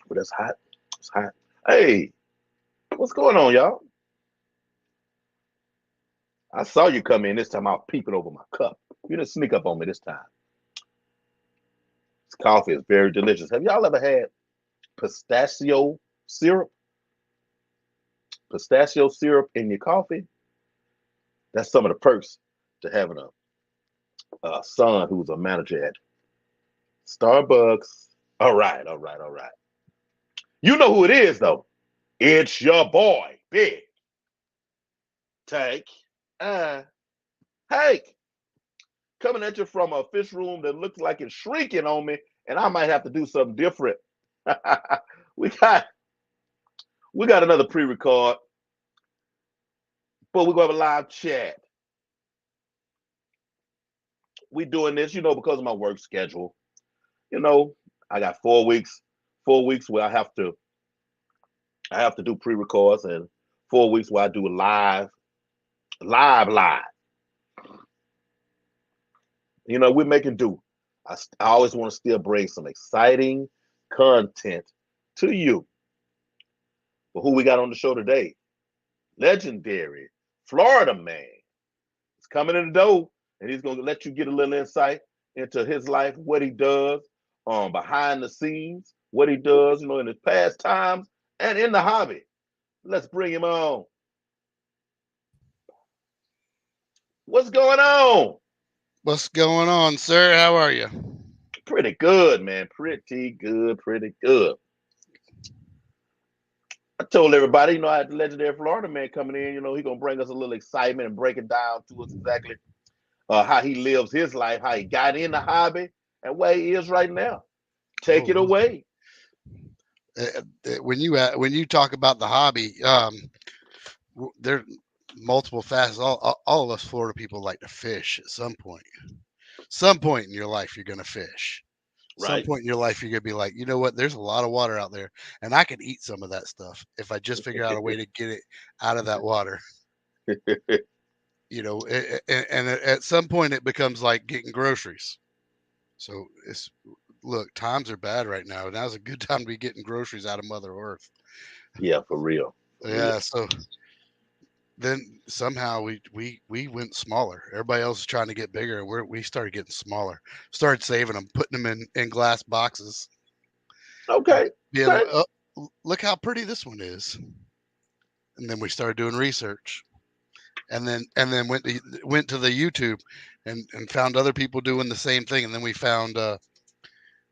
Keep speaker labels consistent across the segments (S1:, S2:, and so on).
S1: But that's hot. It's hot. Hey, what's going on, y'all? I saw you come in this time. I was peeping over my cup. You didn't sneak up on me this time. This coffee is very delicious. Have y'all ever had pistachio syrup? Pistachio syrup in your coffee? That's some of the perks to having a son who's a manager at Starbucks. All right, all right, all right. You know who it is, though. It's your boy, Big Tank. Hank, coming at you from a fish room that looks like it's shrinking on me, and I might have to do something different. we got we got another pre-record, but we're gonna have a live chat. We doing this, because of my work schedule. You know, I got 4 weeks, 4 weeks where I have to do pre-records, and 4 weeks where I do live. We're making do. I always want to still bring some exciting content to you. But who we got on the show today? Legendary Florida man. He's coming in the door, and he's going to let you get a little insight into his life, what he does, behind the scenes, what he does, in his past times and in the hobby. Let's bring him on. What's going on?
S2: What's going on, sir? How are you?
S1: Pretty good, man. Pretty good, pretty good. I told everybody, I had the legendary Florida man coming in. He gonna bring us a little excitement and break it down to us exactly how he lives his life, how he got in the hobby, and where he is right now. Take it
S2: Oh,
S1: away.
S2: when you talk about the hobby, there multiple facets. All of us Florida people like to fish at some point. Some point in your life, you're gonna fish. Some
S1: Right.
S2: point in your life, you're gonna be like, you know what? There's a lot of water out there, and I could eat some of that stuff if I just figure out a way to get it out of that water. And at some point, it becomes like getting groceries. So look, times are bad right now. Now's a good time to be getting groceries out of Mother Earth.
S1: Yeah, for real. For real.
S2: Yeah. So then somehow we went smaller. Everybody else is trying to get bigger, and we started getting smaller. Started saving them, putting them in glass boxes, and
S1: Okay.
S2: being
S1: Okay.
S2: like, oh, look how pretty this one is. And then we started doing research, and then went to the YouTube, and found other people doing the same thing, and then we found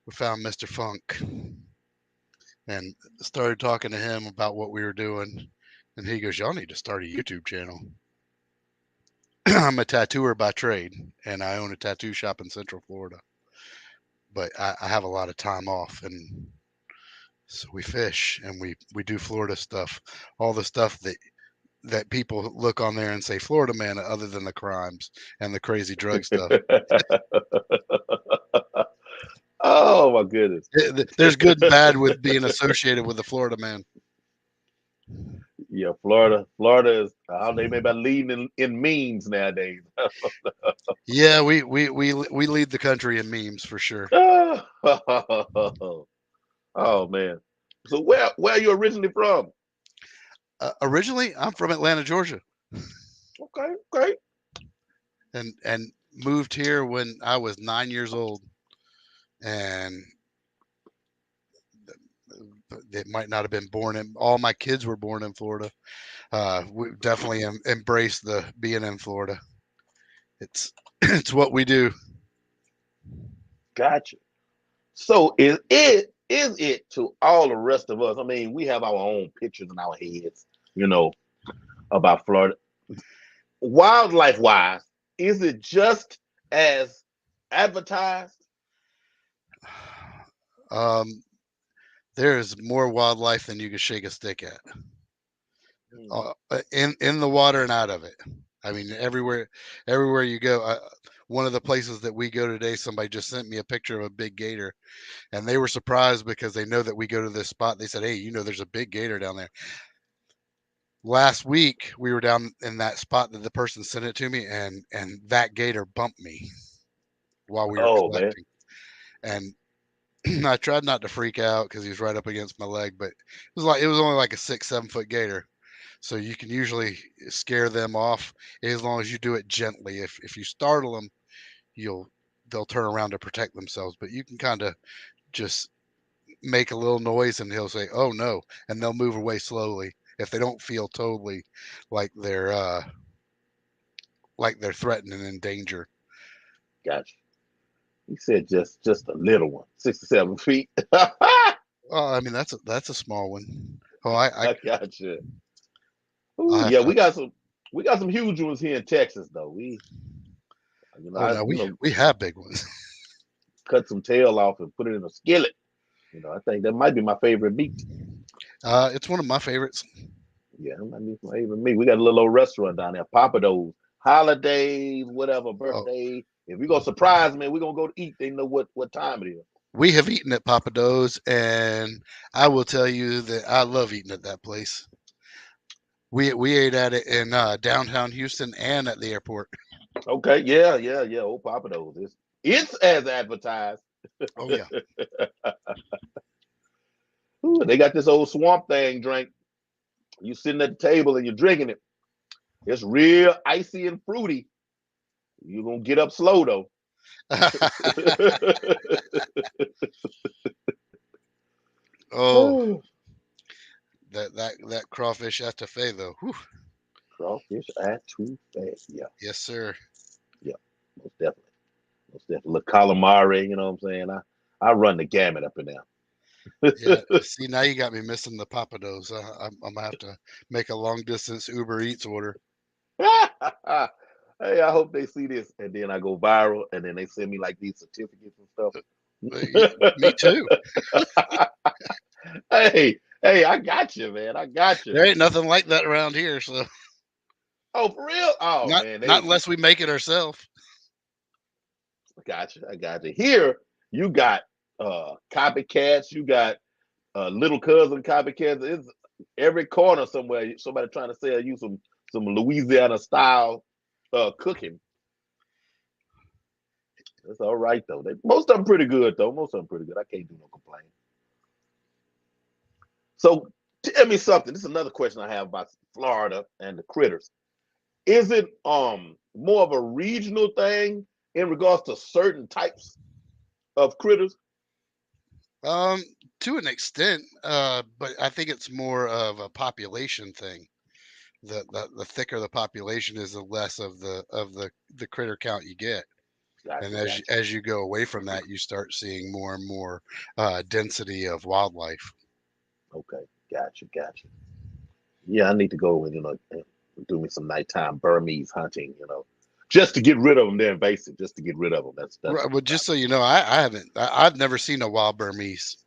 S2: Mr. Funk and started talking to him about what we were doing. And he goes, "Y'all need to start a YouTube channel." I'm a tattooer by trade, and I own a tattoo shop in Central Florida. But I have a lot of time off, and so we fish and we do Florida stuff, all the stuff that people look on there and say Florida man, other than the crimes and the crazy drug stuff.
S1: Oh my goodness.
S2: There's good and bad with being associated with the Florida man.
S1: Yeah, Florida is they may be leading in memes nowadays.
S2: Yeah, we lead the country in memes for sure.
S1: Oh man. So where are you originally from?
S2: Originally, I'm from Atlanta, Georgia,
S1: Okay, okay.
S2: and moved here when I was 9 years old, and it might not have been born in. All my kids were born in Florida. We definitely embrace the being in Florida. It's it's what we do.
S1: Gotcha. So is it to all the rest of us? I mean, we have our own pictures in our heads, you know, about Florida. Wildlife wise, is it just as advertised?
S2: Um, there is more wildlife than you can shake a stick at,
S1: Hmm.
S2: in the water and out of it. I mean, everywhere you go. One of the places that we go today, somebody just sent me a picture of a big gator, and they were surprised because they know that we go to this spot. They said, "Hey, there's a big gator down there." Last week, we were down in that spot that the person sent it to me, and that gator bumped me while we were
S1: Oh man.
S2: collecting, and I tried not to freak out because he was right up against my leg, but it was only like a 6, 7 foot gator. So you can usually scare them off as long as you do it gently. If you startle them, you'll they'll turn around to protect themselves. But you can kind of just make a little noise and he'll say, "Oh no," and they'll move away slowly if they don't feel totally like they're uh like they're threatened and in danger.
S1: Gotcha. He said just a little one, 6 to 7 feet. I
S2: Oh, I mean that's a small one. Oh,
S1: gotcha. Ooh,
S2: I'll have
S1: yeah,
S2: to.
S1: we got some huge ones here in Texas though.
S2: Oh no, we have big ones.
S1: cut some tail off and put it in a skillet. I think that might be my favorite meat.
S2: It's one of my favorites.
S1: Yeah, that might be my favorite meat. We got a little old restaurant down there, Papa Do's. Holidays, whatever,
S2: Oh,
S1: birthday. If you're gonna surprise me, we're gonna go to eat. They know what time it is.
S2: we have eaten at Papa Do's, and I will tell you that I love eating at that place. We ate at it in downtown Houston and at the airport.
S1: Okay, yeah. Old Papa Do's. It's as advertised.
S2: Oh yeah.
S1: Ooh, they got this old swamp thing drink. You sitting at the table and you're drinking it. It's real icy and fruity. You're gonna get up slow though.
S2: Oh, that crawfish etouffee though. Whew.
S1: Crawfish at too fast. Yeah,
S2: Yes, sir.
S1: yeah, most definitely. Most definitely. Look, calamari, you know what I'm saying? I run the gamut up in
S2: Yeah.
S1: there.
S2: See, now you got me missing the Papa Do's. I'm gonna have to make a long distance Uber Eats order.
S1: Hey, I hope they see this. And then I go viral and then they send me like these certificates and
S2: Me
S1: stuff.
S2: too.
S1: Hey, I got you, man. I got you.
S2: There ain't nothing like that around here. So
S1: Oh, for real? Oh man,
S2: not unless we make it ourselves.
S1: I got you. Here you got copycats, you got little cousin copycats. It's every corner somewhere somebody trying to sell you some Louisiana style cooking. That's all right though. Most of them pretty good though. Most of them pretty good. I can't do no complaint. So tell me something. This is another question I have about Florida and the critters. Is it more of a regional thing in regards to certain types of critters?
S2: Um, to an extent, but I think it's more of a population thing. The thicker the population is, the less of the critter count you get. And
S1: Gotcha, gotcha.
S2: as you go away from that, you start seeing more and more density of wildlife.
S1: Okay, gotcha. Yeah, I need to go and do me some nighttime Burmese hunting. Just to get rid of them. They're invasive. Just to get rid of them. That's
S2: Right, well, just
S1: about
S2: so
S1: it.
S2: you know, I haven't. I've never seen a wild Burmese.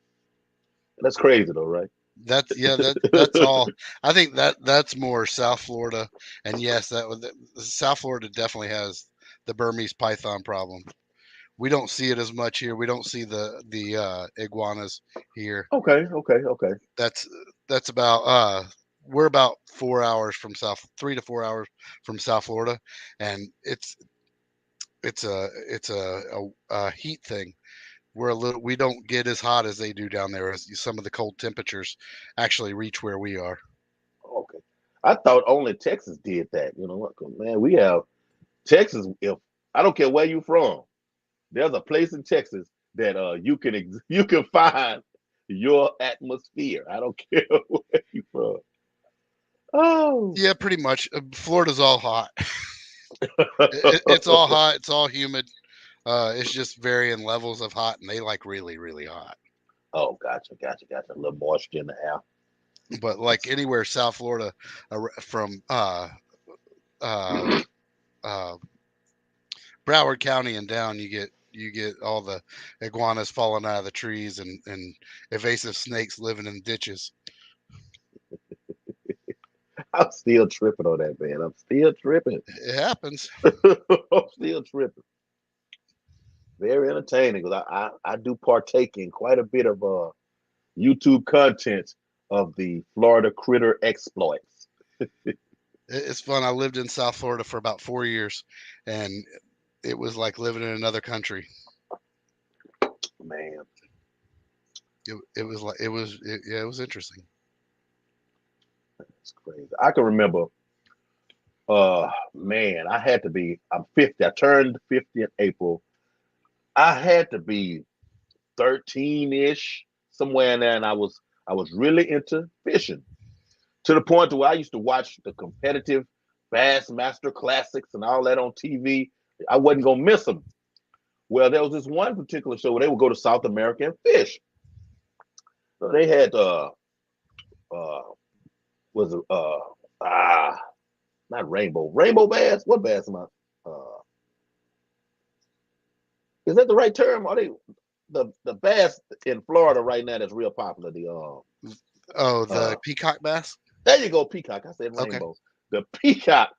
S1: That's crazy though, right?
S2: That's yeah. That's all. I think that's more South Florida, and yes, South Florida definitely has the Burmese python problem. We don't see it as much here. We don't see the iguanas here.
S1: Okay.
S2: That's that's about we're about 4 hours from 3 to 4 hours from South Florida, and it's a heat thing. We don't get as hot as they do down there, as some of the cold temperatures actually reach where we are.
S1: Okay. I thought only Texas did that. You know what, man? We have Texas. If I don't care where you from, there's a place in Texas that you can find your atmosphere. I don't care where you from. Oh,
S2: Yeah, pretty much. Florida's all hot. It's all hot. It's all humid. It's just varying levels of hot, and they like really, really hot.
S1: oh, gotcha. A little moisture in the air.
S2: But like anywhere South Florida, from uh, uh, Broward County and down, you get all the iguanas falling out of the trees and invasive snakes living in ditches.
S1: I'm still tripping on that, man. I'm still tripping.
S2: It happens.
S1: I'm still tripping. Very entertaining because I do partake in quite a bit of YouTube content of the Florida critter exploits.
S2: It's fun. I lived in South Florida for about 4 years, and it was like living in another country.
S1: Man,
S2: it was like yeah, it was interesting.
S1: It's crazy. I can remember. Man, I had to be. I'm 50. I turned 50 in April. I had to be 13-ish, somewhere in there, and I was really into fishing to the point to where I used to watch the competitive Bassmaster Classics and all that on TV. I wasn't gonna miss them. Well, there was this one particular show where they would go to South America and fish. So they had uh was it ah not rainbow bass. What bass am I? Is that the right term? Are they the bass in Florida right now that's real popular? The
S2: Oh, the
S1: uh
S2: peacock bass.
S1: there you go, peacock. I said
S2: Okay.
S1: rainbow. The peacock.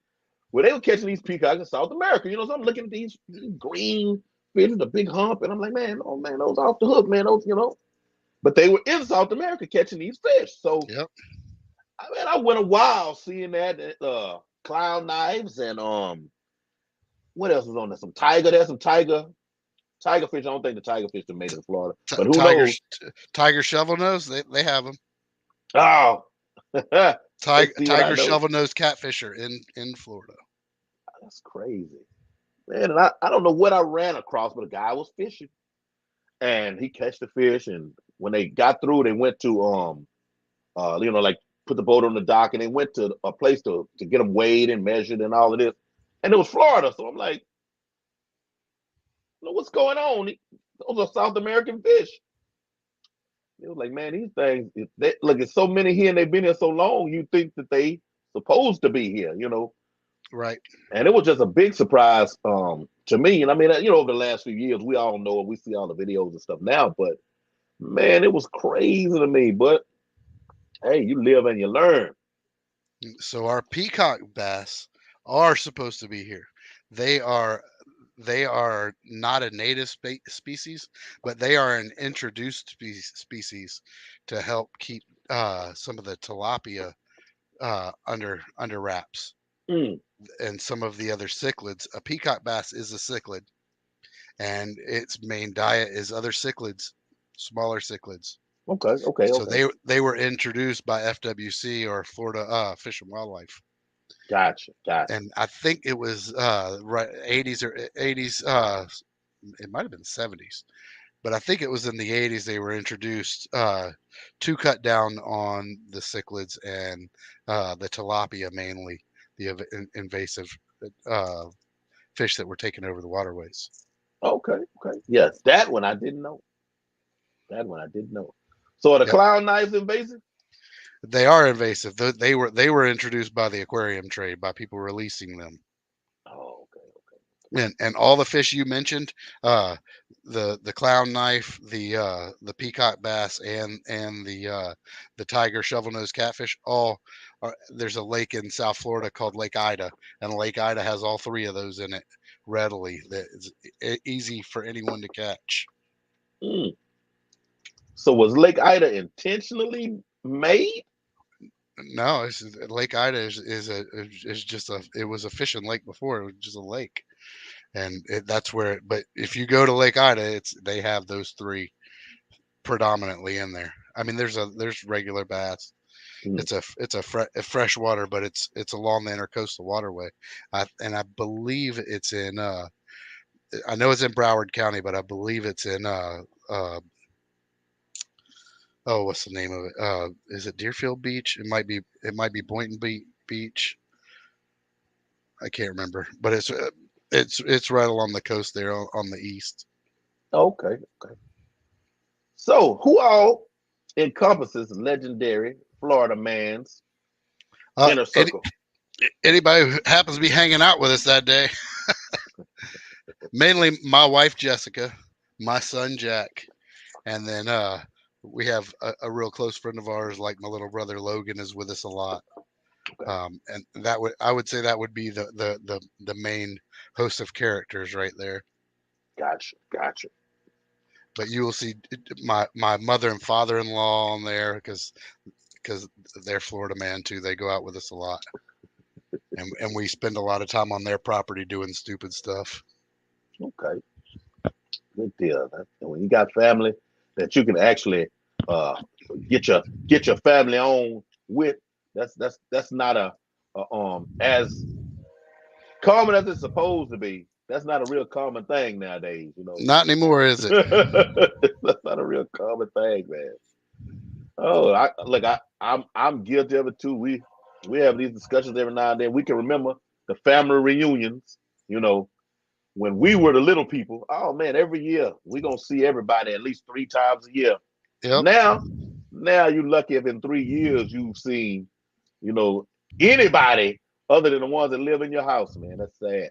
S1: Well, they were catching these peacocks in South America. So I'm looking at these green fish, the big hump, and I'm like, man, oh man, those off the hook, man, those. But they were in South America catching these fish. So
S2: Yep.
S1: I mean, I went a while seeing that clown knives and what else was on there? Some tiger. There's some tiger fish. I don't think the tiger fish are made in Florida, but who
S2: Tiger
S1: knows?
S2: tiger shovel nose. They have them.
S1: Oh, let's see what I
S2: Tiger
S1: know.
S2: shovel nose catfisher in Florida.
S1: That's crazy, man. And I don't know what I ran across, but a guy was fishing and he catch the fish. And when they got through, they went to like put the boat on the dock, and they went to a place to get them weighed and measured and all of this. And it was Florida, so I'm like, what's going on? Those are South American fish. It was like, man, these things, look, it's so many here and they've been here so long, you think that they supposed to be here.
S2: Right.
S1: And it was just a big surprise to me. And I mean, over the last few years, we all know, we see all the videos and stuff now, but man, it was crazy to me. But hey, you live and you learn.
S2: So our peacock bass are supposed to be here. They are they are not a native species, but they are an introduced species to help keep some of the tilapia under wraps,
S1: Mm,
S2: and some of the other cichlids. A peacock bass is a cichlid, and its main diet is other cichlids, smaller cichlids.
S1: okay, okay,
S2: So
S1: okay.
S2: they were introduced by FWC, or Florida Fish and Wildlife,
S1: Gotcha, gotcha.
S2: and I think it was right 80s or 80s. It might have been 70s, but I think it was in the 80s they were introduced to cut down on the cichlids and the tilapia, mainly the invasive uh, fish that were taking over the waterways.
S1: Okay, okay. Yes, that one I didn't know. That one I didn't know. So are the
S2: Yep,
S1: clown knives invasive?
S2: they are invasive. They were introduced by the aquarium trade, by people releasing them.
S1: Oh, okay, okay.
S2: And all the fish you mentioned, uh, the clown knife, the peacock bass, and the tiger shovel nose catfish, all there's a lake in South Florida called Lake Ida, and Lake Ida has all three of those in it readily. That is easy for anyone to catch.
S1: Mm. So was Lake Ida intentionally made?
S2: No, Lake Ida is just it was a fishing lake before. It was just a lake, and that's where. But if you go to Lake Ida, they have those three predominantly in there. I mean, there's regular bass.
S1: Mm.
S2: It's a freshwater, but it's along the intercoastal waterway, and I believe it's in. I know it's in Broward County, but I believe it's in. Oh, what's the name of it? Is it Deerfield Beach? It might be Boynton Beach. I can't remember, but it's right along the coast there on the east.
S1: Okay, okay. So who all encompasses legendary Florida man's
S2: Uh,
S1: inner
S2: any,
S1: circle?
S2: Anybody who happens to be hanging out with us that day, mainly my wife Jessica, my son Jack, and then we have a real close friend of ours, like my little brother Logan, is with us a lot.
S1: Okay,
S2: And I would say that would be the main host of characters right there.
S1: gotcha, gotcha.
S2: But you will see my mother and father-in-law on there, because they're Florida man too. They go out with us a lot, and we spend a lot of time on their property doing stupid stuff.
S1: Okay, good deal. And when you got family that you can actually uh, get your family on with. That's not a as common as it's supposed to be. That's not a real common thing nowadays. You know,
S2: Not anymore, is it?
S1: that's not a real common thing, man. Oh, I'm guilty of it too. We have these discussions every now and then. We can remember the family reunions. You know, when we were the little people. Oh man, every year we gonna see everybody at least 3 times a year.
S2: Yep.
S1: Now, now you're lucky if in 3 years you've seen, you know, anybody other than the ones that live in your house. Man, that's sad.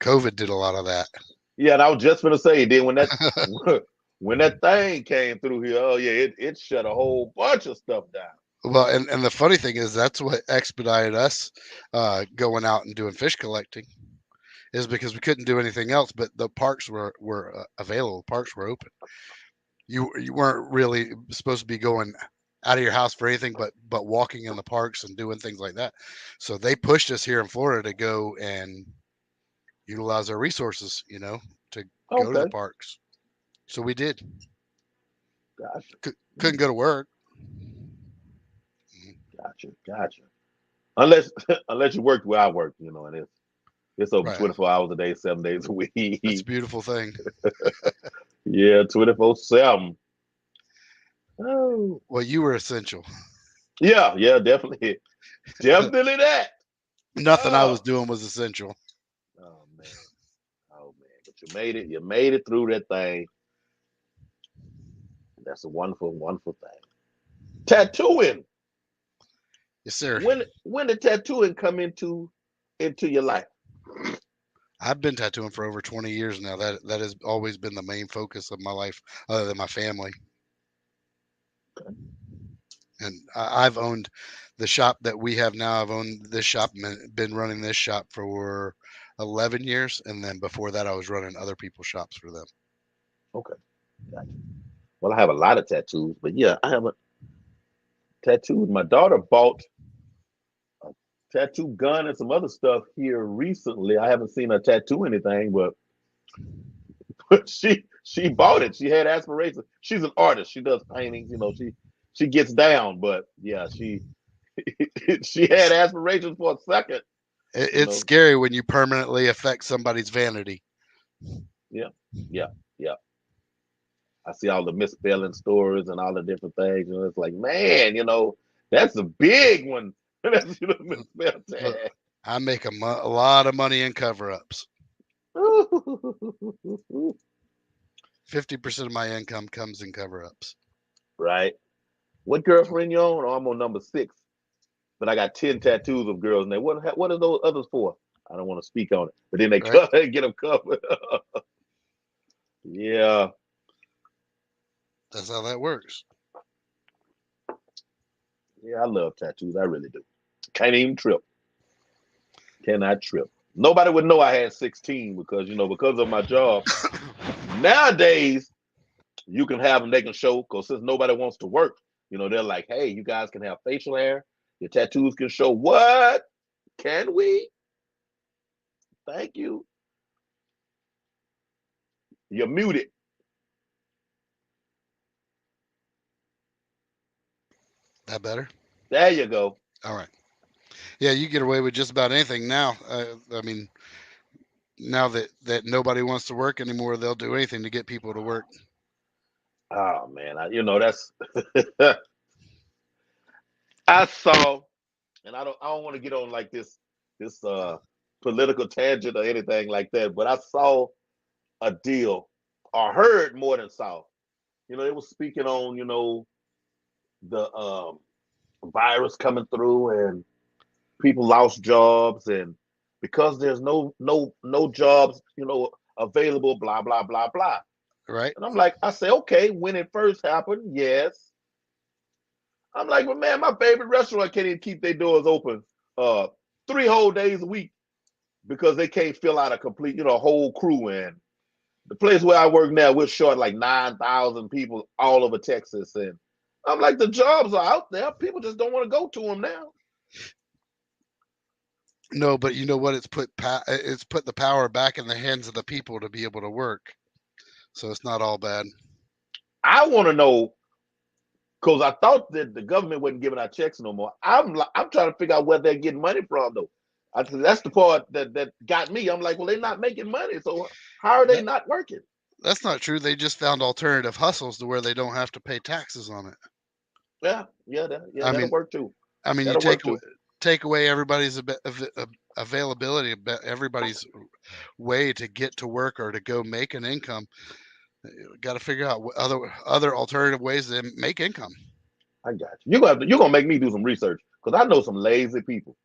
S2: COVID did a lot of that.
S1: Yeah, and I was just gonna say, then when that when that thing came through here, oh yeah, it shut a whole bunch of stuff down.
S2: Well, and the funny thing is that's what expedited us going out and doing fish collecting, is because we couldn't do anything else. But the parks were available. Parks were open. You weren't really supposed to be going out of your house for anything but walking in the parks and doing things like that. So they pushed us here in Florida to go and utilize our resources, to go to the
S1: Okay,
S2: parks. So we did.
S1: gotcha,
S2: Couldn't go to work.
S1: gotcha. Unless unless you worked where I work, you know, and it's open
S2: Right.
S1: 24 hours a day, 7 days a
S2: That's a
S1: week.
S2: beautiful thing.
S1: Yeah, 24/7. Oh,
S2: Well, you were essential.
S1: yeah, definitely, definitely that.
S2: Nothing I was
S1: Oh,
S2: doing was essential.
S1: oh man, oh man. But you made it. You made it through that thing. That's a wonderful, wonderful thing. Tattooing.
S2: Yes, sir.
S1: When did tattooing come into your life?
S2: I've been tattooing for over 20 years now. That has always been the main focus of my life, other than my family. And I've owned the shop that we have now. I've owned this shop and been running this shop for 11 years. And then before that, I was running other people's shops for them.
S1: Okay, gotcha. Well, I have a lot of tattoos, but yeah, I have a tattoo. My daughter bought a tattoo gun and some other stuff here recently. I haven't seen her tattoo anything, but she bought it. She had aspirations. She's an artist. She does paintings. You know, she gets down. But yeah, she she had aspirations for a second. You
S2: It's
S1: know,
S2: scary when you permanently affect somebody's vanity.
S1: yeah, yeah, yeah. I see all the misspelling stories and all the different things. You know, it's like, man, you know, that's a big one. That's misspelled
S2: Look,
S1: tag.
S2: I make a lot of money in cover ups. 50% of my income comes in cover ups.
S1: Right. What girlfriend you on? Oh, I'm on number 6, but I got 10 tattoos of girls. And they what are those others for? I don't want to speak on it, but then they
S2: Right?
S1: get them covered. Yeah,
S2: That's how that works.
S1: yeah. I love tattoos. I really do. Can't even trip. Cannot trip. Nobody would know I had 16 because because of my job. Nowadays, you can have them. They can show because since nobody wants to work, they're like, hey, you guys can have facial hair. Your tattoos can show. What? Can we? Thank you. You're muted.
S2: That better?
S1: There you go.
S2: All right. Yeah, you get away with just about anything now. I mean, now that nobody wants to work anymore, they'll do anything to get people to work.
S1: Oh man, that's I saw, and I don't want to get on like this political tangent or anything like that, but I saw a deal or heard more than saw. They was speaking on the virus coming through and people lost jobs and because there's no jobs available, blah blah blah blah.
S2: Right?
S1: And I'm like, I say, okay, when it first happened, yes. I'm like, well, man, my favorite restaurant can't even keep their doors open 3 whole days a week because they can't fill out a complete, whole crew. And the place where I work now, we're short like 9,000 people all over Texas. And I'm like, the jobs are out there. People just don't want to go to them now.
S2: No, but you know what? It's put the power back in the hands of the people to be able to work. So it's not all bad.
S1: I want to know because I thought that the government wasn't giving out checks no more. I'm trying to figure out where they're getting money from though. That's the part that got me. I'm like, well, they're not making money, so how are they
S2: That,
S1: not working?
S2: that's not true. They just found alternative hustles to where they don't have to pay taxes on it.
S1: Yeah,
S2: I
S1: that'll
S2: mean,
S1: work too.
S2: you
S1: That'll work too.
S2: take away everybody's availability, everybody's way to get to work or to go make an income. Got to figure out other alternative ways to make income.
S1: I got you. You're gonna make me do some research because I know some lazy people.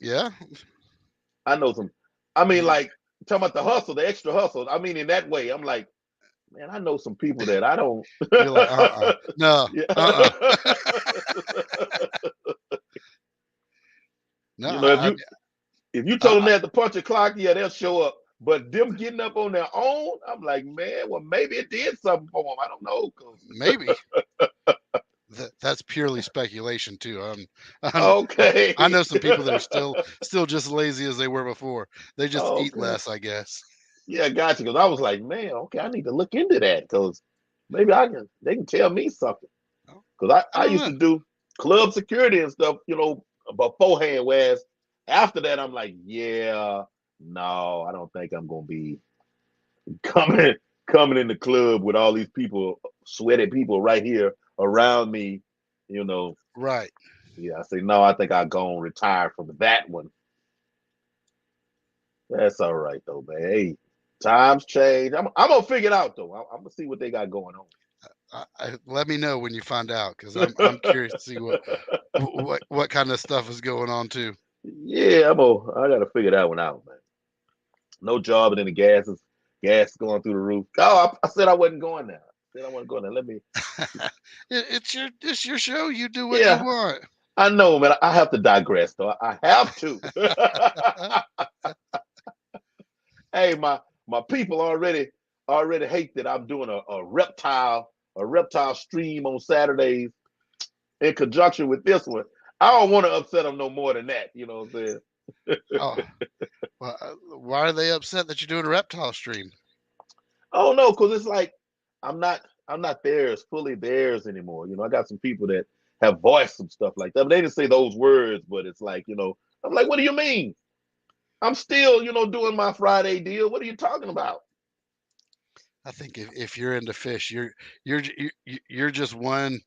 S2: Yeah,
S1: I know some. I mean,
S2: you,
S1: like talking about the hustle, the extra hustle. I mean, in that way, I'm like, man, I know some people that I don't.
S2: you're like, no,
S1: Yeah.
S2: no.
S1: You know, if you told them
S2: I,
S1: they had to punch a clock, yeah, they'll show up. But them getting up on their own, I'm like, man, well, maybe it did something for them. I don't know.
S2: maybe that's purely speculation too. I
S1: Okay.
S2: know some people that are still just lazy as they were before. They just eat
S1: Okay.
S2: less, I guess.
S1: Yeah, gotcha. Because I was like, man, okay, I need to look into that because maybe they can tell me something. Because
S2: I
S1: I
S2: don't
S1: used
S2: know.
S1: to do club security and stuff, beforehand. Whereas after that, I'm like, yeah, no, I don't think I'm gonna be coming coming in the club with all these people, sweaty people right here around me. You know,
S2: Right.
S1: yeah. I say no. I think I'll go and retire from that one. That's all right though, man. Hey, times change. I'm gonna figure it out though. I'm gonna see what they got going on.
S2: Let me know when you find out because I'm curious to see what kind of stuff is going on too.
S1: Yeah, I gotta figure that one out, man. No job, and then the gas is going through the roof. Oh, I said I wasn't going there. I said I wasn't going there. Let me.
S2: It's your show. You do what you
S1: Yeah,
S2: want.
S1: I know, man. I have to digress, though. I have to. Hey, my people already hate that I'm doing a reptile stream on Saturdays in conjunction with this one. I don't want to upset them no more than that. You know what I'm saying?
S2: Oh, well, why are they upset that you're doing a reptile stream?
S1: Oh no, because it's like I'm not theirs, fully theirs anymore. I got some people that have voiced some stuff like that. But they didn't say those words, but it's like, I'm like, what do you mean? I'm still, doing my Friday deal. What are you talking about?
S2: I think if you're into fish, you're just one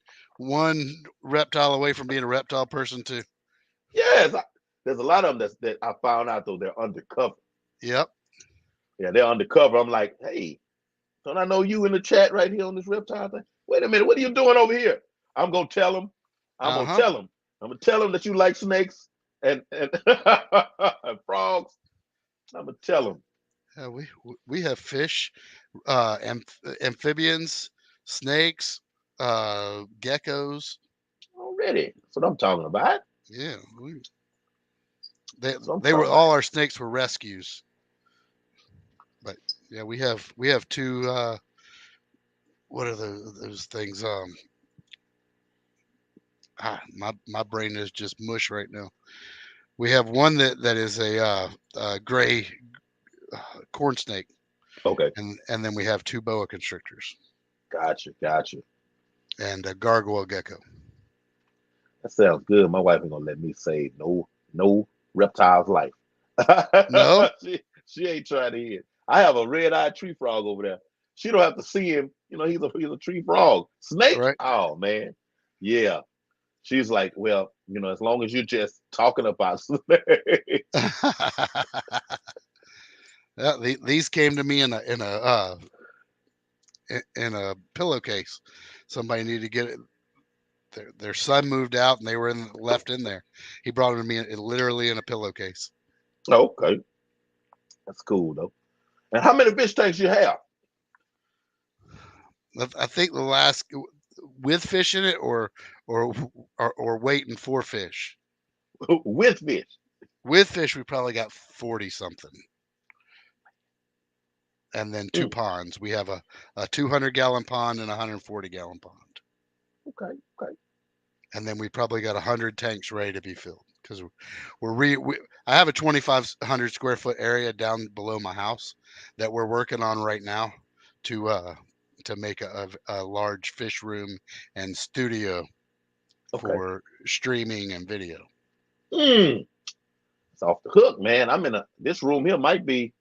S2: reptile away from being a reptile person too.
S1: Yes, there's a lot of them that I found out though they're undercover.
S2: Yep.
S1: Yeah, they're undercover. I'm like, hey, don't I know you in the chat right here on this reptile thing? Wait a minute, what are you doing over here? I'm gonna tell them. I'm
S2: Uh
S1: gonna
S2: huh.
S1: tell them. I'm gonna tell them that you like snakes and and frogs. I'm gonna tell them.
S2: We have fish, amphibians, snakes, geckos.
S1: Already. That's what I'm talking about.
S2: Yeah,
S1: That's what I'm
S2: they were
S1: talking about.
S2: all our snakes were rescues. But yeah, we have two. What are those things? My brain is just mush right now. We have one that is a gray corn snake,
S1: Okay.
S2: and then we have two boa constrictors
S1: Gotcha.
S2: and a gargoyle gecko.
S1: That sounds good. My wife ain't gonna let me save no reptile's life.
S2: No,
S1: she ain't trying to hear it. I have a red-eyed tree frog over there. She don't have to see him. He's a tree frog. Snake?
S2: right?
S1: Oh man. Yeah. She's like, well, as long as you're just talking about snake.
S2: Yeah, these came to me in a pillowcase. Somebody needed to get it. Their son moved out and they were left in there. He brought them to me literally in a pillowcase.
S1: Okay. That's cool though. And how many fish tanks you have?
S2: I think the last with fish in it or or waiting for fish.
S1: With fish.
S2: With fish, we probably got 40 something. And then two
S1: Mm,
S2: ponds. We have a 200-gallon pond and a 140-gallon pond.
S1: okay.
S2: And then we probably got 100 tanks ready to be filled because I have a 2,500 square foot area down below my house that we're working on right now to to make a large fish room and studio
S1: Okay.
S2: for streaming and video.
S1: Mm, it's off the hook, man. I'm in this room here might be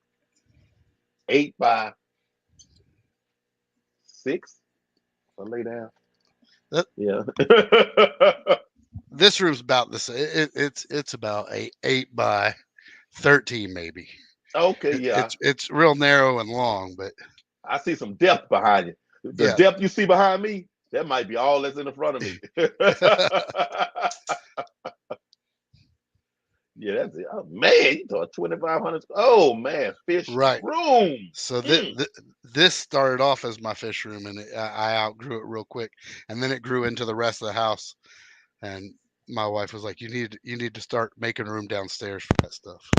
S1: 8 by 6. I lay down.
S2: That,
S1: Yeah.
S2: this room's about this. It's about 8 by 13 maybe.
S1: Okay, yeah.
S2: It's real narrow and long, but
S1: I see some depth behind you. The
S2: yeah,
S1: depth you see behind me, that might be all that's in the front of me. Yeah, that's it. Oh, man, you thought 2,500. Oh man, fish
S2: right.
S1: room.
S2: So
S1: Mm.
S2: this started off as my fish room, and I outgrew it real quick, and then it grew into the rest of the house. And my wife was like, you need to start making room downstairs for that stuff."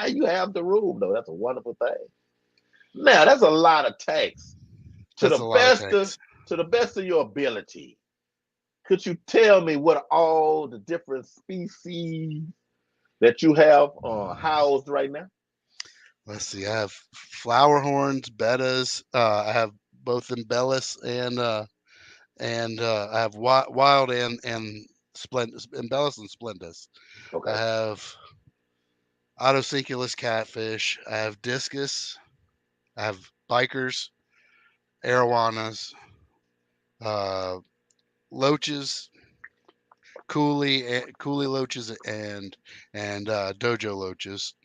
S1: You have the room though. That's a wonderful thing. Now that's a lot of tanks. To
S2: That's
S1: the
S2: a lot of
S1: best of
S2: tanks.
S1: to the best of your ability, could you tell me what all the different species that you have housed right now?
S2: Let's see. I have flower horns, bettas. I have both embellis and I have wild and embellis and splendus. I
S1: Okay.
S2: have autocinculus catfish. I have discus. I have bikers, arowanas, uh, loaches, coolie loaches, and dojo loaches.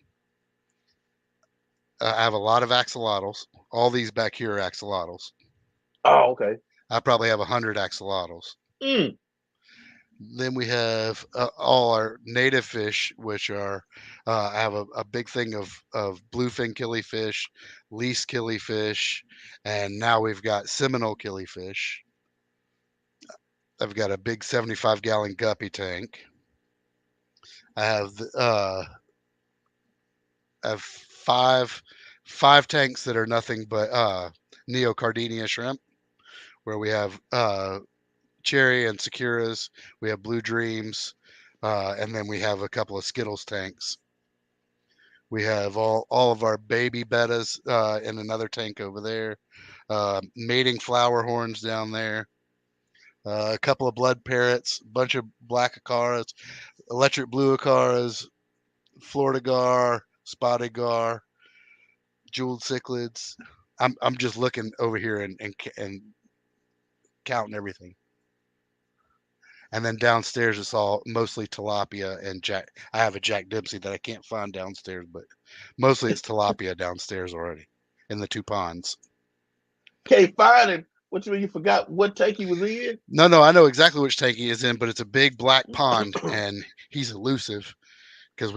S2: I have a lot of axolotls. All these back here are axolotls.
S1: Oh, okay.
S2: I probably have 100 axolotls.
S1: Mm.
S2: Then we have all our native fish, which are I have a big thing of bluefin killifish, least killifish, and now we've got Seminole killifish. I've got a big 75-gallon guppy tank. I have I have five tanks that are nothing but neocardinia shrimp, where we have cherry and sakuras. We have blue dreams, and then we have a couple of Skittles tanks. We have all of our baby bettas in another tank over there. Mating flower horns down there. A couple of blood parrots, a bunch of black acaras, electric blue acaras, Florida gar, spotted gar, jeweled cichlids. I'm just looking over here and counting everything. And then downstairs it's all mostly tilapia and Jack. I have a Jack Dempsey that I can't find downstairs, but mostly it's tilapia downstairs already in the two ponds.
S1: Can't find him. What you mean? You forgot what tank he was in?
S2: No, I know exactly which tank he is in, but it's a big black pond and he's elusive because
S1: Okay.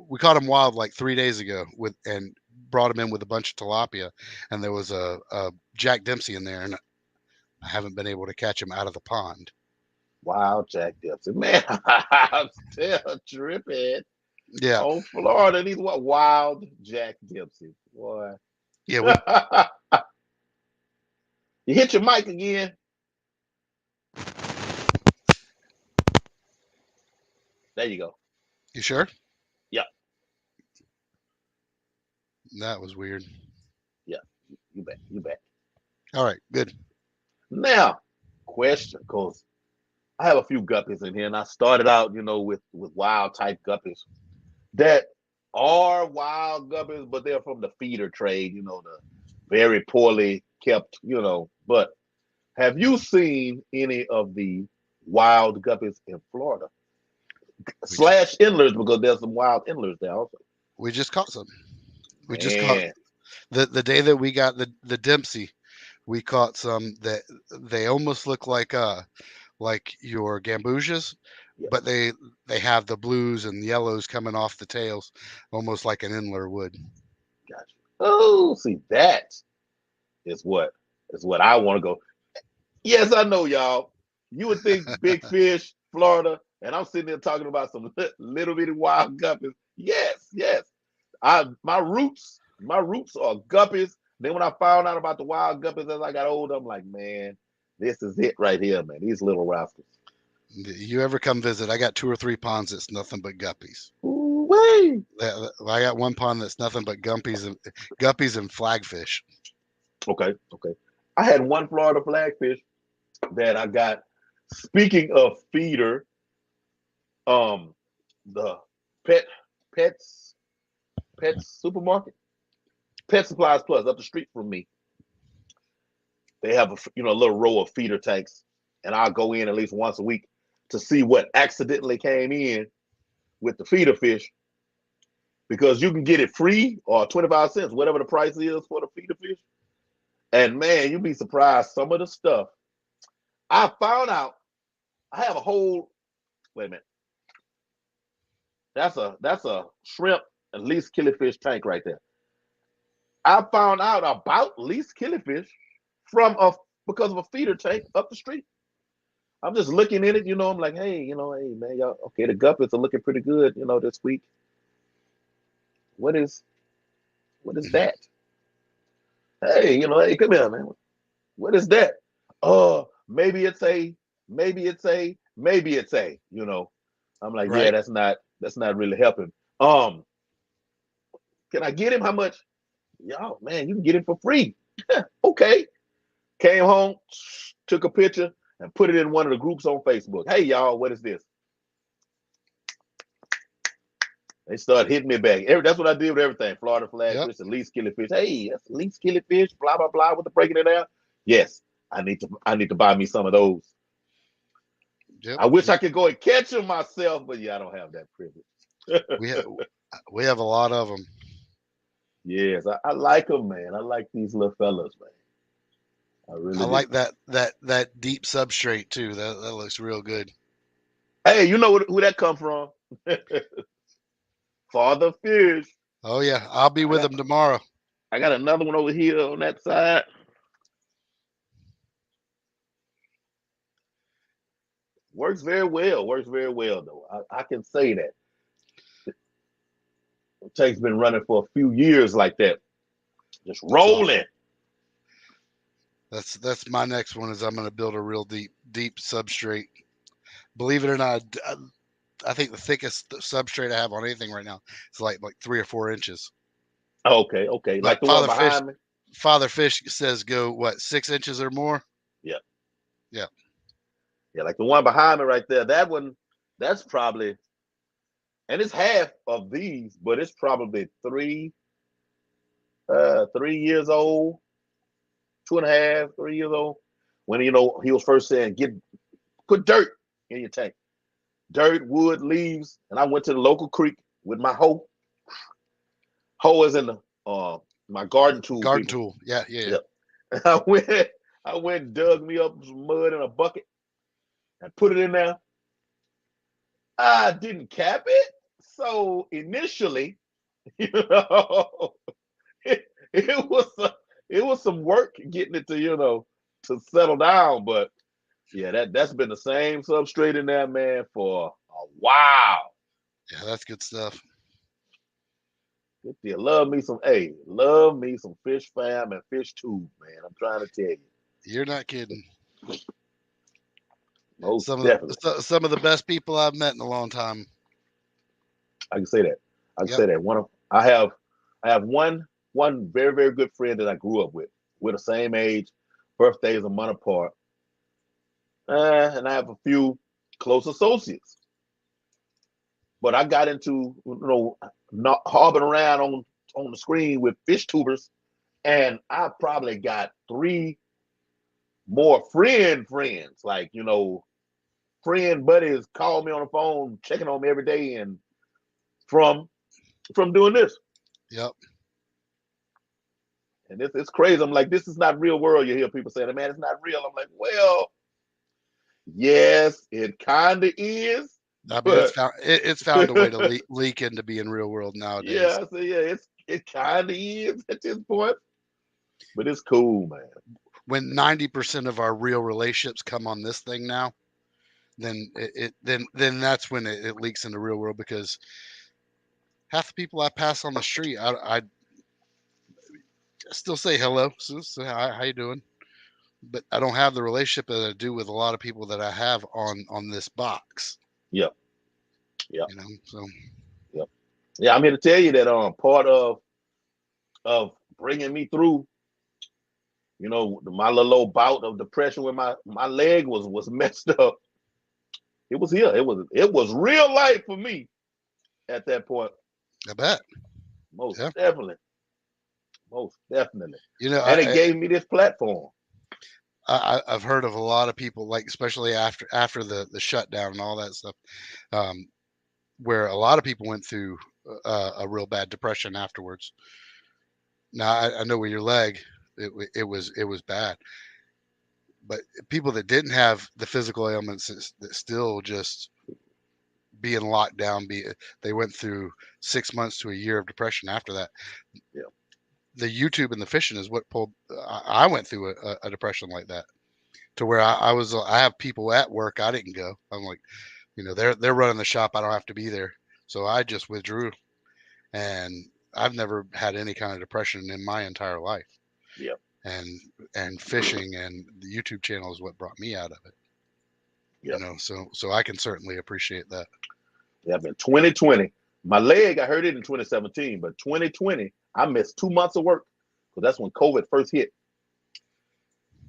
S2: we caught him wild like 3 days ago with and brought him in with a bunch of tilapia, and there was a Jack Dempsey in there, and I haven't been able to catch him out of the pond.
S1: Wild Jack Dempsey. Man, I'm still tripping.
S2: Yeah,
S1: On Florida, these what wild Jack Dempsey. Boy.
S2: yeah. We
S1: You hit your mic again. There you go.
S2: You sure?
S1: Yeah,
S2: That was weird.
S1: yeah. You bet. You bet.
S2: All right, good.
S1: Now, question, because I have a few guppies in here, and I started out, with wild type guppies that are wild guppies, but they're from the feeder trade, the very poorly kept, But have you seen any of the wild guppies in Florida?
S2: We just
S1: Slash endlers, because there's some wild endlers there also.
S2: we just caught some. We just caught
S1: Man,
S2: the day that we got the Dempsey. We caught some that they almost look like your gambusias,
S1: yeah,
S2: but they have the blues and yellows coming off the tails, almost like an Inler would.
S1: gotcha. Oh, see, that is what I want to go. Yes, I know, y'all. You would think big fish, Florida, and I'm sitting there talking about some little bitty wild guppies. Yes, yes. My roots are guppies. Then when I found out about the wild guppies as I got older, I'm like, man, this is it right here, man. These little rascals.
S2: You ever come visit? I got 2 or 3 ponds that's nothing but guppies.
S1: Ooh, wait.
S2: I got one pond that's nothing but guppies and flagfish.
S1: Okay, okay. I had one Florida flagfish that I got. Speaking of feeder, um, the pet pets pets supermarket, Pet Supplies Plus up the street from me. They have a little row of feeder tanks, and I'll go in at least once a week to see what accidentally came in with the feeder fish because you can get it free or 25 cents, whatever the price is for the feeder fish. And man, you'd be surprised some of the stuff. I found out I have a whole wait a minute. That's a shrimp and least killifish tank right there. I found out about least killifish from a because of a feeder tank up the street. I'm just looking in it, I'm like, hey man, y'all, okay, the guppies are looking pretty good, this week. What is what is that? Hey, come here, man. What is that? Maybe it's a, maybe it's a, maybe it's a. I'm like, yeah,
S2: Right.
S1: that's not really helping. Um, can I get him? How much? Y'all, man, you can get him for free. Okay. Came home, took a picture, and put it in one of the groups on Facebook. Hey, y'all, what is this? They start hitting me back. That's what I did with everything. Florida
S2: Yep.
S1: flagfish, at least killifish. Hey, that's at least killifish. Blah blah blah. With the breaking it down. Yes, I need to buy me some of those.
S2: Yep.
S1: I wish I could go and catch them myself, but yeah, I don't have that privilege.
S2: We have we have a lot of them.
S1: Yes, I like them, man. I like these little fellas, man. I
S2: I
S1: really do.
S2: like that deep substrate too. That looks real good.
S1: Hey, you know who that come from? Father Fish.
S2: Oh yeah, I'll be
S1: I
S2: with
S1: got
S2: them tomorrow.
S1: I got another one over here on that side. Works very well. Works very well though. I can say that. Take's been running for a few years like that. Just
S2: That's
S1: rolling.
S2: awesome. That's my next one. Is I'm going to build a real deep substrate. Believe it or not, I think the thickest substrate I have on anything right now is like 3 or 4 inches.
S1: Okay, okay. Like
S2: But
S1: the one behind me.
S2: Father Fish says go what 6 inches or more.
S1: Yeah.
S2: Yeah,
S1: Yeah, like the one behind me right there. That one, that's probably, and it's half of these, but it's probably 3 years old, 2.5, 3 years old. When he was first saying, put dirt in your tank. Dirt, wood, leaves. And I went to the local creek with my hoe. Hoe is in the my garden tool,
S2: garden
S1: people.
S2: tool. Yeah, yeah, yeah.
S1: Yep. I went I went and dug me up some mud in a bucket and put it in there. I didn't cap it. So initially, you know, it was it was some work getting it to settle down. But yeah, that's been the same substrate in there, man, for a while.
S2: Yeah, that's good stuff.
S1: Good deal. Love me some fish fam and fish tube, man. I'm trying to tell you,
S2: You're not kidding.
S1: most definitely.
S2: Some of the best people I've met in a long time.
S1: I can say that. I can
S2: Yep.
S1: say that. I have one very very good friend that I grew up with. We're the same age, birthdays a month apart, and I have a few close associates. But I got into not hopping around on the screen with fish tubers, and I probably got three more friends, like friend buddies call me on the phone, checking on me every day, and from from doing this.
S2: Yep.
S1: And it's crazy. I'm like, this is not real world. You hear people saying, man, it's not real. I'm like, well, yes, it kind of is,
S2: I mean,
S1: but
S2: it's found a way to leak into being real world nowadays.
S1: yeah, I say, yeah, it kind of is at this point, but it's cool, man.
S2: When 90% of our real relationships come on this thing now, then then that's when it leaks into real world because half the people I pass on the street, I still say hello, so say hi, how you doing? But I don't have the relationship that I do with a lot of people that I have on this box.
S1: Yep, yep,
S2: So
S1: yep. Yeah, I'm here to tell you that part of bringing me through My little old bout of depression when my leg was messed up. It was here. It was real life for me at that point.
S2: I bet.
S1: Most
S2: Yeah.
S1: definitely. Most definitely.
S2: You know,
S1: And it gave me this platform.
S2: I've heard of a lot of people, like especially after the shutdown and all that stuff, um, where a lot of people went through a real bad depression afterwards. Now I know with your leg, it was bad, but people that didn't have the physical ailments that still just being locked down, they went through 6 months to a year of depression after that.
S1: Yeah.
S2: The YouTube and the fishing is what pulled. I went through a depression like that, to where I have people at work. I didn't go. I'm like, they're running the shop. I don't have to be there. So I just withdrew, and I've never had any kind of depression in my entire life.
S1: Yeah.
S2: And and fishing and the YouTube channel is what brought me out of it.
S1: Yeah.
S2: So I can certainly appreciate that.
S1: Yeah. In 2020, my leg, I hurt it in 2017, but 2020, I missed 2 months of work because that's when COVID first hit.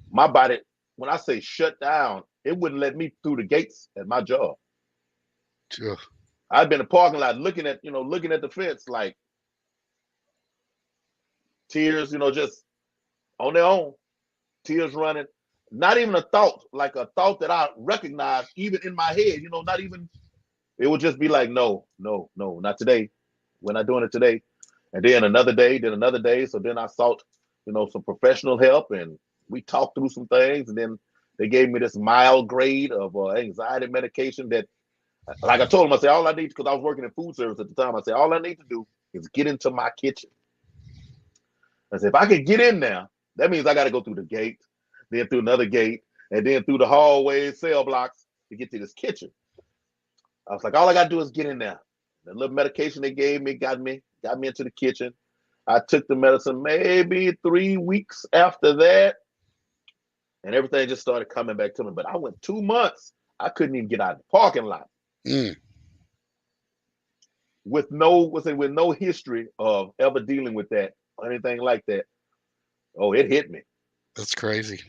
S1: My body, when I say shut down, it wouldn't let me through the gates at my job.
S2: Ugh.
S1: I'd been in the parking lot looking at the fence, like tears, just on their own, tears running. Not even a thought, like a thought that I recognized even in my head, not even, it would just be like, no, no, no, not today. We're not doing it today. And then another day, then another day. So then I sought, some professional help, and we talked through some things. And then they gave me this mild grade of anxiety medication that, like I told them, I said, all I need, because I was working in food service at the time, I said, all I need to do is get into my kitchen. I said, if I can get in there, that means I got to go through the gate, then through another gate, and then through the hallways, cell blocks to get to this kitchen. I was like, all I got to do is get in there. The little medication they gave me got me into the kitchen. I took the medicine maybe 3 weeks after that, and everything just started coming back to me. But I went 2 months. I couldn't even get out of the parking lot
S2: Mm,
S1: with no history of ever dealing with that or anything like that. Oh, it hit me.
S2: that's crazy.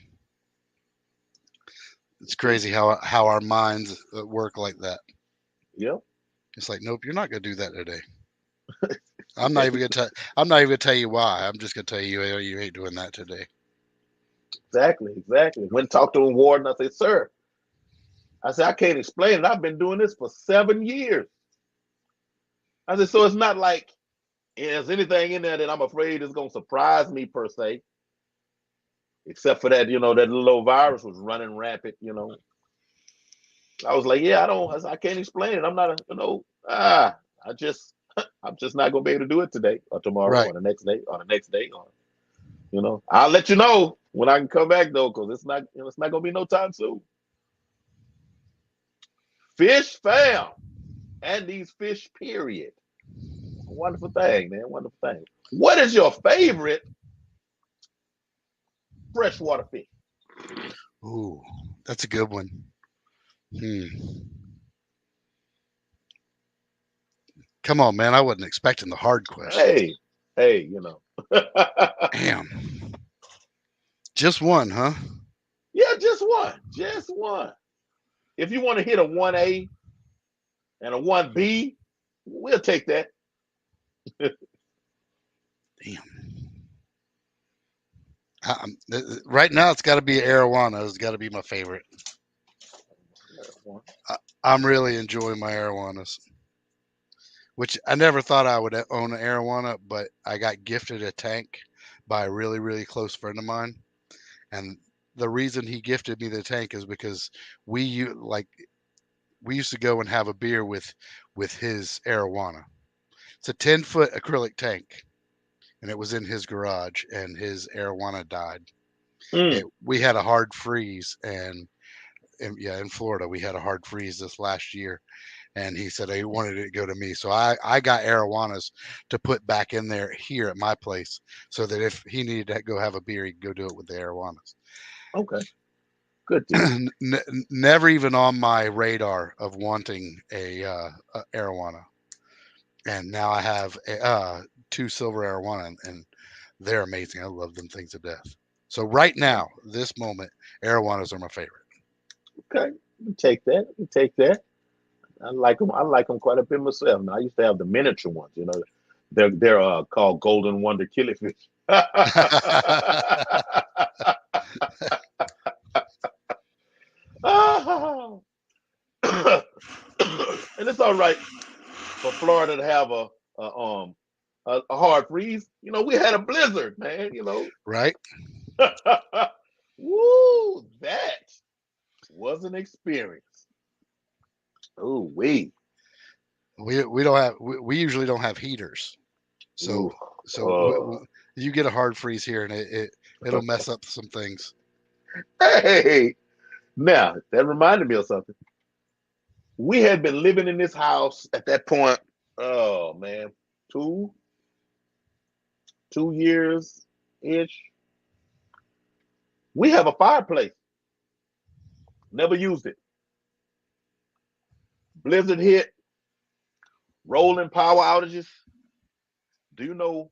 S2: It's crazy how our minds work like that.
S1: Yep.
S2: It's like, nope, you're not gonna do that today. I'm not even gonna tell you why. I'm just gonna tell you, "Oh, you ain't doing that today."
S1: Exactly. Exactly. Went and talked to the warden. I said, sir, I said, I can't explain it. I've been doing this for 7 years. I said, so it's not like there's anything in there that I'm afraid is going to surprise me per se, except for that, that little virus was running rampant. I was like, yeah, I can't explain it. I'm not, I just, I'm just not going to be able to do it today or tomorrow
S2: Right.
S1: or the next day or the next day. I'll let you know when I can come back though, because it's not going to be no time soon. Fish found and these fish, period. Wonderful thing, man. Wonderful thing. What is your favorite freshwater fish?
S2: Ooh, that's a good one. Hmm. Come on, man. I wasn't expecting the hard questions.
S1: Hey, hey,
S2: Damn. Just one, huh?
S1: yeah, just one. Just one. If you want to hit a 1A and a 1B, we'll take that.
S2: Damn. Right now, it's got to be arowana. It's got to be my favorite. I'm really enjoying my arowanas, which I never thought I would own an arowana, but I got gifted a tank by a really, really close friend of mine. And the reason he gifted me the tank is because like we used to go and have a beer with his arowana. It's a 10-foot acrylic tank, and it was in his garage, and his arowana died.
S1: Mm,
S2: We had a hard freeze, and yeah, in Florida we had a hard freeze this last year, and he said he wanted it to go to me, so I got arowanas to put back in there here at my place, so that if he needed to go have a beer, he could go do it with the arowanas.
S1: okay, good deal.
S2: Never even on my radar of wanting a arowana, and now I have two silver arowana, and they're amazing. I love them things to death. So right now, this moment, arowanas are my favorite.
S1: Okay, you take that. You take that. I like them. I like them quite a bit myself. Now I used to have the miniature ones. You know, they're called Golden Wonder Killifish. And it's all right for Florida to have a hard freeze. You know, we had a blizzard, man. You know,
S2: Right?
S1: woo, that was an experience. Oh, we,
S2: We don't have we usually don't have heaters. So
S1: ooh,
S2: so
S1: uh,
S2: you get a hard freeze here and it'll mess up some things.
S1: hey, now that reminded me of something. We had been living in this house at that point. Oh man, two 2 years ish. We have a fireplace. Never used it. Blizzard hit, rolling power outages. Do you know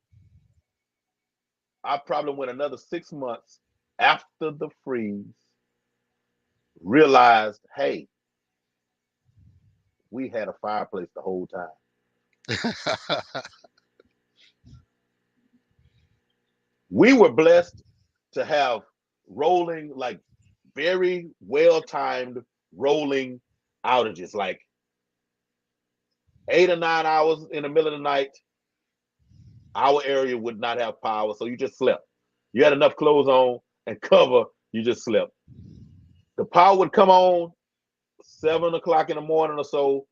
S1: I probably went another 6 months after the freeze, realized, hey, we had a fireplace the whole time. We were blessed to have rolling, like very well timed rolling outages, like 8 or 9 hours in the middle of the night. Our area would not have power, so you just slept. You had enough clothes on and cover, you just slept. The power would come on 7 o'clock in the morning or so.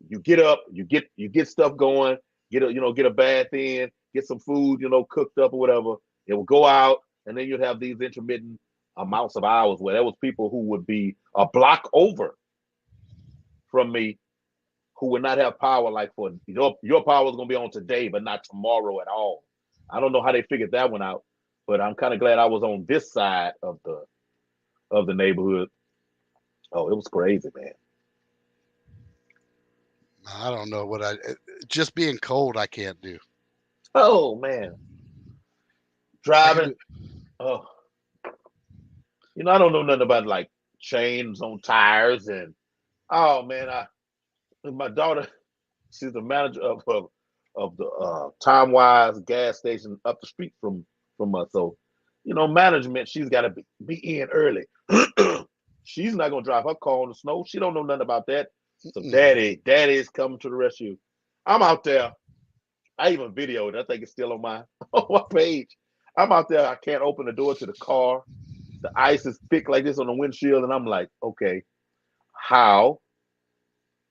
S1: You get up, you get stuff going, get a bath in, get some food, cooked up or whatever. It will go out, and then you'd have these intermittent amounts of hours where there was people who would be a block over from me who would not have power, like for your power is gonna be on today, but not tomorrow at all. I don't know how they figured that one out, but I'm kind of glad I was on this side of the neighborhood. Oh, it was crazy, man.
S2: I don't know what just being cold I can't do.
S1: Oh man,
S2: I can
S1: driving.
S2: do
S1: Oh, I don't know nothing about like chains on tires and oh man, I my daughter, she's the manager of the Time Wise gas station up the street from us. So, management, she's got to be in early. She's not gonna drive her car on the snow. She don't know nothing about that. So,
S2: mm,
S1: daddy is coming to the rescue. I'm out there. I even videoed it. I think it's still on my on my page. I'm out there. I can't open the door to the car. The ice is thick like this on the windshield, and I'm like, okay, how?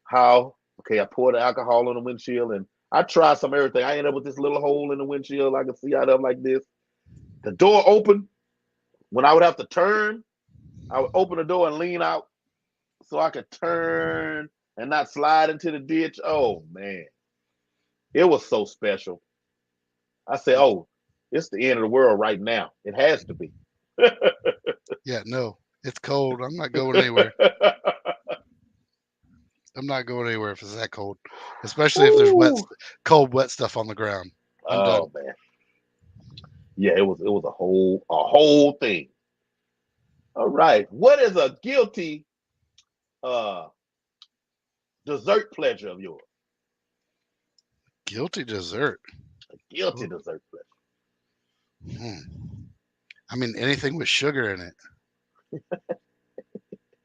S1: How? Okay, I poured the alcohol on the windshield, and I tried some everything. I ended up with this little hole in the windshield. I could see out of like this. The door opened. When I would have to turn, I would open the door and lean out so I could turn and not slide into the ditch. Oh man, it was so special. I said, "Oh, it's the end of the world right now. It has to be."
S2: yeah, no. It's cold. I'm not going anywhere. I'm not going anywhere if it's that cold. Especially if there's
S1: Ooh.
S2: cold wet stuff on the ground. I'm done.
S1: Oh man, yeah, it was a whole thing. All right, what is a guilty uh dessert pleasure of yours?
S2: Guilty dessert.
S1: A guilty
S2: Ooh,
S1: dessert pleasure.
S2: hmm. I mean anything with sugar in it.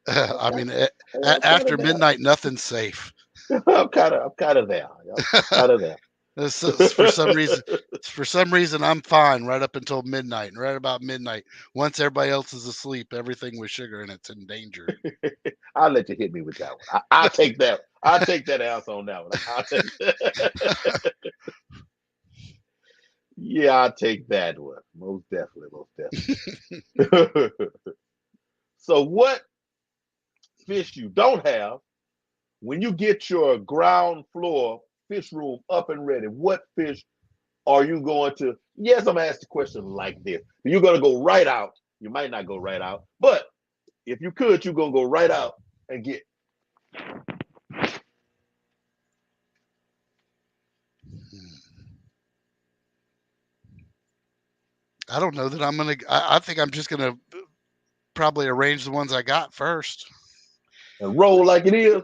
S2: I
S1: Okay,
S2: mean
S1: I'm kind
S2: after
S1: of there.
S2: midnight nothing's safe.
S1: I'm kind of there. Yep, kind of there.
S2: For some reason I'm fine right up until midnight, and right about midnight, once everybody else is asleep, everything with sugar in it's endangered.
S1: I'll let you hit me with that one. I'll take that. I'll take that answer on that one. I'll take. Yeah, I'll take that one. Most definitely. Most definitely. So, what fish you don't have when you get your ground floor fish room up and ready? What fish are you going to? Yes, I'm gonna ask the question like this. You're gonna go right out. You might not go right out, but if you could, you're gonna go right out and get.
S2: I don't know that I'm gonna. I think I'm just gonna probably arrange the ones I got first.
S1: And roll like it is.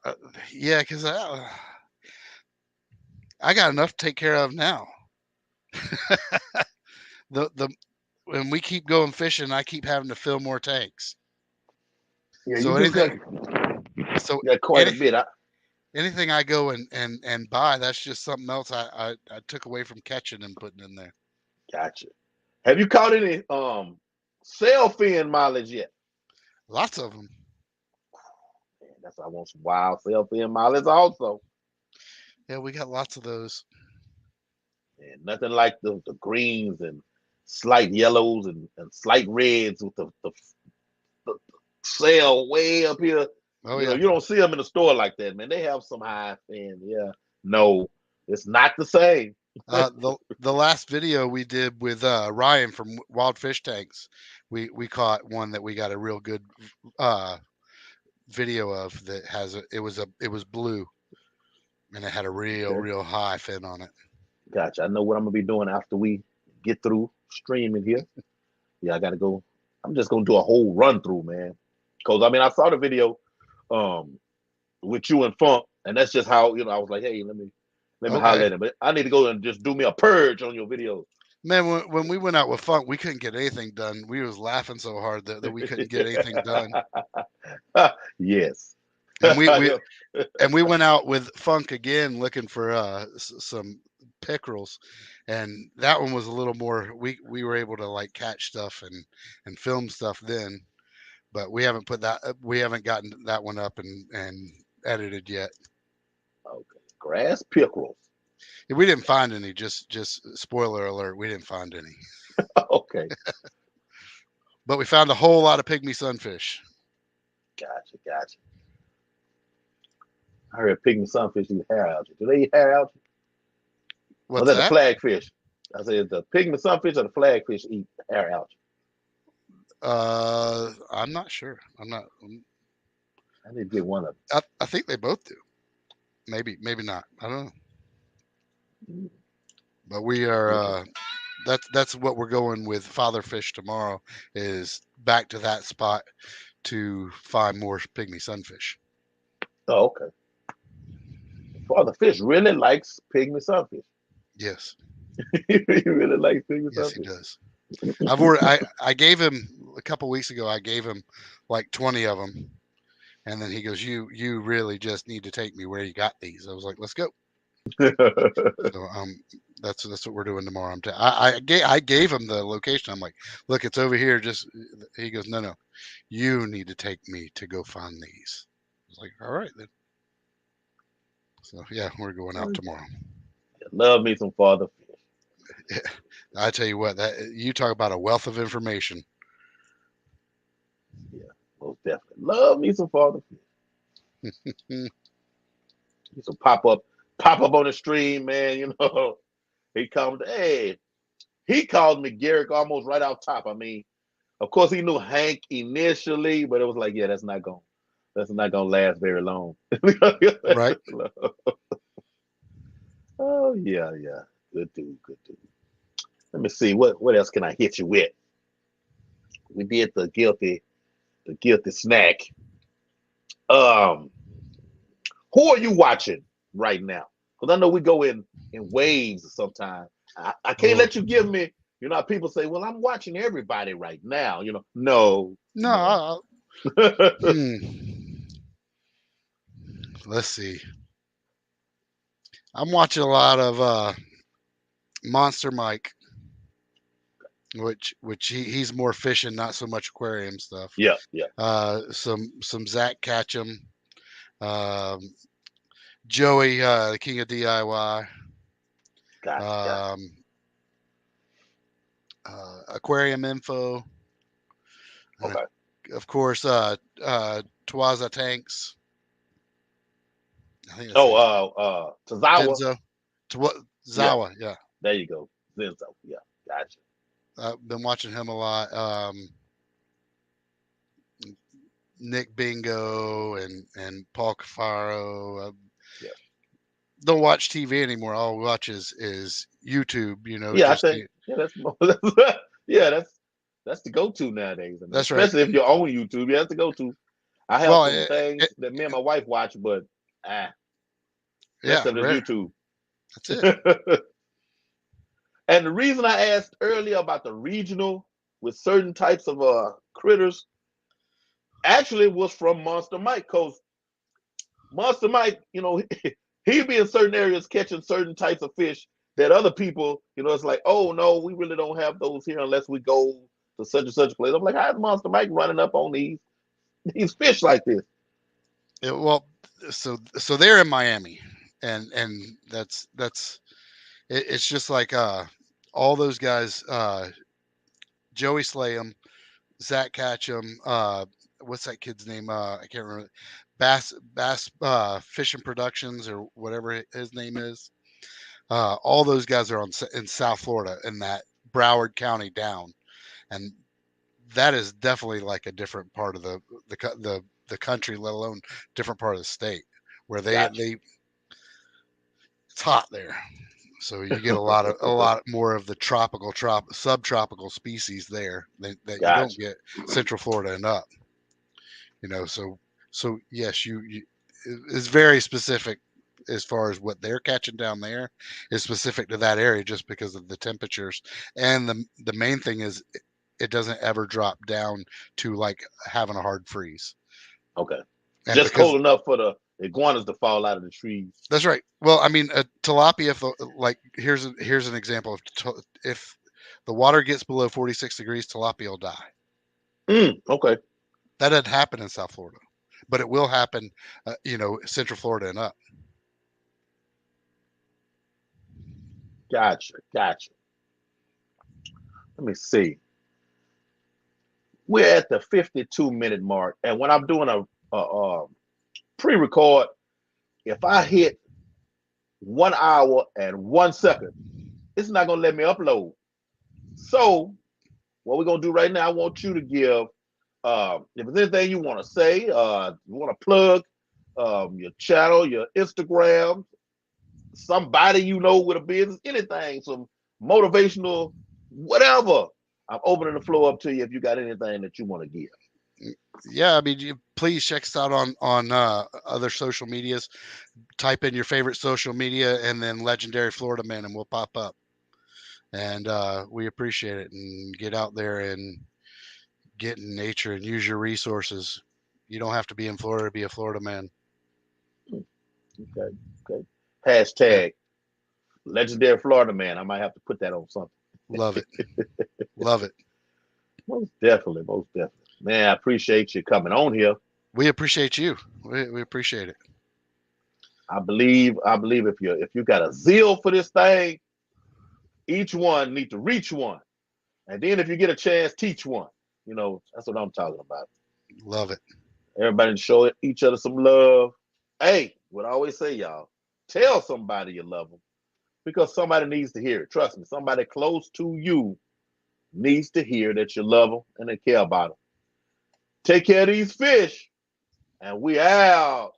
S2: Uh, yeah, because I got enough to take care of now. The when we keep going fishing, I keep having to fill more tanks.
S1: Yeah, you
S2: So
S1: do got,
S2: so
S1: got quite a
S2: any,
S1: bit.
S2: anything I go and buy, that's just something else I took away from catching and putting in there.
S1: Gotcha. Have you caught any sail fin mileage yet?
S2: Lots of them.
S1: Man, that's I want some wild sail fin mileage also.
S2: Yeah, we got lots of those.
S1: And nothing like the greens and slight yellows and slight reds with the sail way up here.
S2: Oh
S1: You know,
S2: yeah.
S1: you don't see them in the store like that, man. They have some high fin. Yeah. No, it's not the same.
S2: The last video we did with Ryan from Wild Fish Tanks, we caught one that we got a real good uh, video of that has it was blue and it had a
S1: Okay.
S2: real high fin on it.
S1: Gotcha. I know what I'm gonna be doing after we get through streaming here. Yeah, I gotta go. I'm just gonna do a whole run through, man. Cause I mean, I saw the video um with you and Funk, and that's just how I was like, hey, let me
S2: Okay,
S1: holler at him. But I need to go and just do me a purge on your videos.
S2: man. When we went out with Funk, we couldn't get anything done. We was laughing so hard that we couldn't get anything done.
S1: Yes.
S2: And we went out with Funk again looking for some pickerels, and that one was a little more. We were able to like catch stuff and film stuff then, but we haven't gotten that one up and edited yet.
S1: Okay. Grass pickerels.
S2: We didn't find any. Just spoiler alert, we didn't find any,
S1: Okay.
S2: but we found a whole lot of pygmy sunfish.
S1: Gotcha. Gotcha. I heard pygmy sunfish eat hair algae. Do they eat hair algae? Or
S2: What's
S1: is that the
S2: that?
S1: flagfish? I said the pygmy sunfish or the flagfish eat hair algae.
S2: I'm not sure. I'm not.
S1: I need to get one of
S2: I think they both do. Maybe not. I don't know.
S1: them.
S2: But we are that's what we're going with father fish tomorrow is back to that spot to find more pygmy sunfish.
S1: Oh, okay. Father Fish really likes pygmy sunfish.
S2: Yes.
S1: He really likes pygmy
S2: Yes, he
S1: sunfish.
S2: does. I gave him a couple weeks ago. I gave him like 20 of them, and then he goes, "You really just need to take me where you got these." I was like, "Let's go." So that's what we're doing tomorrow. I gave him the location. I'm like, "Look, it's over here." Just he goes, "No, no, you need to take me to go find these." I was like, "All right then." So yeah, we're going out tomorrow.
S1: Love me some Father Fish.
S2: I tell you what, that you talk about a wealth of information.
S1: Yeah, most definitely. Love me some Father Fish.
S2: Mm,
S1: He some pop up on the stream, man. He called, hey, he called me Garrick almost right off top. I mean, of course he knew Hank initially, but it was like, yeah, that's not gonna last very long.
S2: right?
S1: Oh yeah, yeah. Good dude, good dude. Let me see what else can I hit you with? We did the guilty snack. Um, who are you watching right now? Because I know we go in waves sometimes. I can't
S2: Oh
S1: let you give me. People say, "Well, I'm watching everybody right now." No,
S2: no.
S1: no.
S2: Hmm. Let's see. I'm watching a lot of Monster Mike, which he's more fishing, not so much aquarium stuff.
S1: Yeah, yeah.
S2: Some Zach Catchem, um, Joey, the King of DIY,
S1: Gotcha, gotcha.
S2: um, Aquarium Info, and
S1: Okay.
S2: of course Twaza Tanks. I think that's
S1: Oh,
S2: it.
S1: Tazawa.
S2: Zenzo,
S1: Yeah,
S2: Zawa. Yeah,
S1: there you go. Zenzo. Yeah, gotcha.
S2: I've been watching him a lot. Nick Bingo and Paul Cafaro.
S1: Yeah.
S2: don't watch TV anymore. All we watch is YouTube.
S1: Yeah, I
S2: Just
S1: think yeah, that's yeah, that's the go-to nowadays. I mean,
S2: that's right.
S1: especially if you're on YouTube, yeah, that's the go-to. I have
S2: Well,
S1: some things that me and my wife watch, but ah, rest
S2: yeah,
S1: of it is
S2: rare.
S1: YouTube.
S2: That's it.
S1: And the reason I asked earlier about the regional with certain types of critters actually was from Monster Mike, because Monster Mike, he'd be in certain areas catching certain types of fish that other people, it's like, oh no, we really don't have those here unless we go to such and such place. I'm like, how's Monster Mike running up on these fish like this?
S2: Well, so they're in Miami, and it's just like all those guys, Joey Slayham, Zach Catchum, what's that kid's name? I can't remember. Bass Fishing Productions or whatever his name is. All those guys are in South Florida in that Broward County down, and that is definitely like a different part of the country, let alone different part of the state where
S1: Gotcha.
S2: they it's hot there. So you get a lot more of the subtropical species there that you don't
S1: Gotcha.
S2: get Central Florida and up. So yes, you it's very specific as far as what they're catching down there is specific to that area just because of the temperatures. And the main thing is it doesn't ever drop down to like having a hard freeze.
S1: Okay.
S2: And
S1: Just
S2: because
S1: cold enough for the iguanas to fall out of the trees.
S2: that's right. Well, I mean, tilapia. Like here's an example of if the water gets below 46 degrees, tilapia will die.
S1: Okay.
S2: That doesn't happen in South Florida, but it will happen, Central Florida and up.
S1: Gotcha. Gotcha. Let me see. We're at the 52-minute mark. And when I'm doing a pre-record, if I hit 1 hour and 1 second, it's not gonna let me upload. So what we're gonna do right now, I want you to give if there's anything you want to say, you want to plug your channel, your Instagram, somebody with a business, anything, some motivational, whatever. I'm opening the floor up to you if you got anything that you want to give.
S2: Yeah, I mean, please check us out on other social medias. Type in your favorite social media and then Legendary Florida Man, and we'll pop up. And we appreciate it. And get out there and get in nature and use your resources. You don't have to be in Florida to be a Florida man.
S1: Okay. Okay.
S2: Yeah,
S1: Hashtag legendary Florida man. I might have to put that on something.
S2: love it, love it.
S1: Most definitely. Most definitely. Man, I appreciate you coming on here.
S2: We appreciate you. We appreciate it.
S1: I believe if you got a zeal for this thing, each one need to reach one. And then if you get a chance, teach one. That's what I'm talking about.
S2: Love it.
S1: Everybody show each other some love. Hey, what I always say, y'all, tell somebody you love them because somebody needs to hear it. Trust me, somebody close to you needs to hear that you love them and they care about them. Take care of these fish, and we out.